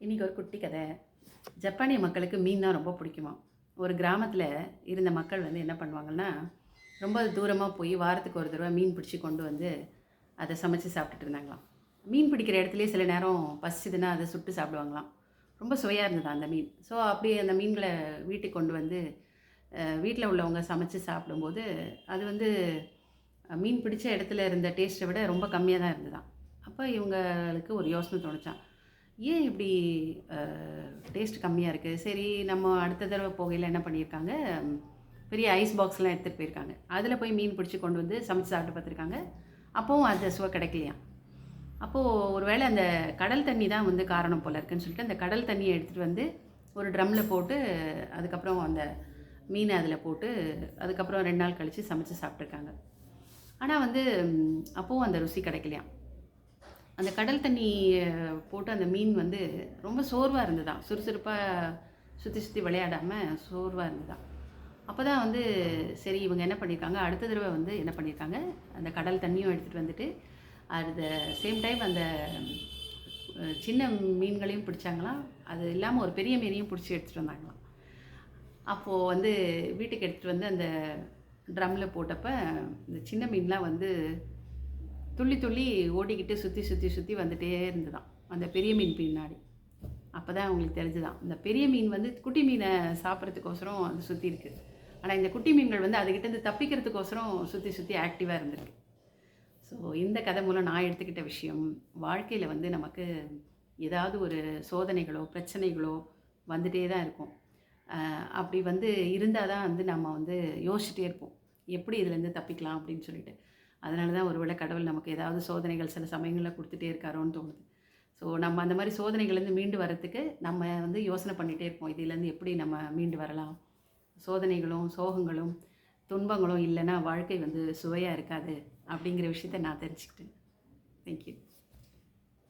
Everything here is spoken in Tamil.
இன்றைக்கி ஒரு குட்டி கதை. ஜப்பானிய மக்களுக்கு மீன் தான் ரொம்ப பிடிக்குமா. ஒரு கிராமத்தில் இருந்த மக்கள் வந்து என்ன பண்ணுவாங்கன்னா, ரொம்ப தூரமாக போய் வாரத்துக்கு ஒரு தடவை மீன் பிடிச்சி கொண்டு வந்து அதை சமைச்சு சாப்பிட்டுட்டு இருந்தாங்களாம். மீன் பிடிக்கிற இடத்துலையே சில நேரம் பசிச்சுதுன்னா அதை சுட்டு சாப்பிடுவாங்களாம். ரொம்ப சுவையாக இருந்தது அந்த மீன். ஸோ அப்படியே அந்த மீன்களை வீட்டுக்கு கொண்டு வந்து வீட்டில் உள்ளவங்க சமைச்சு சாப்பிடும்போது அது வந்து மீன் பிடிச்ச இடத்துல இருந்த டேஸ்ட்டை விட ரொம்ப கம்மியாக தான் இருந்ததாம். அப்போ இவங்களுக்கு ஒரு யோசனை தோணுச்சாம். ஏன் இப்படி டேஸ்ட் கம்மியாக இருக்குது? சரி, நம்ம அடுத்த தடவை போகையில என்ன பண்ணியிருக்காங்க, பெரிய ஐஸ் பாக்ஸ்லாம் எடுத்துகிட்டு போயிருக்காங்க. அதில் போய் மீன் பிடிச்சி கொண்டு வந்து சமைச்சு சாப்பிட்டு பார்த்துருக்காங்க. அப்போவும் அந்த சுவை கிடைக்கலையாம். அப்போது ஒரு வேளை அந்த கடல் தண்ணி தான் வந்து காரணம் போல இருக்குன்னு சொல்லிட்டு அந்த கடல் தண்ணியை எடுத்துகிட்டு வந்து ஒரு ட்ரம்மில் போட்டு அதுக்கப்புறம் அந்த மீனை அதில் போட்டு அதுக்கப்புறம் 2 நாள் கழித்து சமைச்சு சாப்பிட்ருக்காங்க. ஆனால் வந்து அப்போவும் அந்த ருசி கிடைக்கலையாம். அந்த கடல் தண்ணி போட்டு அந்த மீன் வந்து ரொம்ப சோர்வாக இருந்ததாம். சுறுசுறுப்பாக சுற்றி சுற்றி விளையாடாமல் சோர்வாக இருந்ததாம். அப்போ தான் வந்து சரி, இவங்க என்ன பண்ணியிருக்காங்க, அடுத்த தடவை வந்து என்ன பண்ணியிருக்காங்க, அந்த கடல் தண்ணியும் எடுத்துகிட்டு வந்துட்டு அட் த சேம் டைம் அந்த சின்ன மீன்களையும் பிடிச்சாங்களாம். அது இல்லாமல் ஒரு பெரிய மீனையும் பிடிச்சி எடுத்துகிட்டு வந்தாங்களாம். அப்போது வந்து வீட்டுக்கு எடுத்துகிட்டு வந்து அந்த ட்ரம்மில் போட்டப்ப இந்த சின்ன மீன்லாம் வந்து துள்ளி துள்ளி ஓடிக்கிட்டு சுற்றி வந்துகிட்டே இருந்ததாம் அந்த பெரிய மீன் பின்னாடி. அப்போ தான் அவங்களுக்கு தெரிஞ்சுதான், இந்த பெரிய மீன் வந்து குட்டி மீனை சாப்பிட்றதுக்கோசரம் அது சுற்றி இருக்குது. ஆனால் இந்த குட்டி மீன்கள் வந்து அதுக்கிட்டேருந்து தப்பிக்கிறதுக்கோசரம் சுற்றி ஆக்டிவாக இருந்திருக்கு. ஸோ இந்த கதை மூலம் நான் எடுத்துக்கிட்ட விஷயம், வாழ்க்கையில் வந்து நமக்கு ஏதாவது ஒரு சோதனைகளோ பிரச்சனைகளோ வந்துகிட்டே தான் இருக்கும். அப்படி வந்து இருந்தால் தான் வந்து நம்ம வந்து யோசிச்சுட்டே இருப்போம், எப்படி இதுலேருந்து தப்பிக்கலாம் அப்படின்னு சொல்லிட்டு. அதனால தான் ஒருவேளை கடவுள் நமக்கு ஏதாவது சோதனைகள் சில சமயங்களில் கொடுத்துட்டே இருக்காரோன்னு தோணுது. ஸோ நம்ம அந்த மாதிரி சோதனைகள்லேருந்து மீண்டு வரத்துக்கு நம்ம வந்து யோசனை பண்ணிகிட்டே இருப்போம், இதுலேருந்து எப்படி நம்ம மீண்டு வரலாம். சோதனைகளும் சோகங்களும் துன்பங்களும் இல்லைன்னா வாழ்க்கை வந்து சுவையாக இருக்காது அப்படிங்கிற விஷயத்த நான் தெரிஞ்சுக்கிட்டேன். தேங்க்யூ.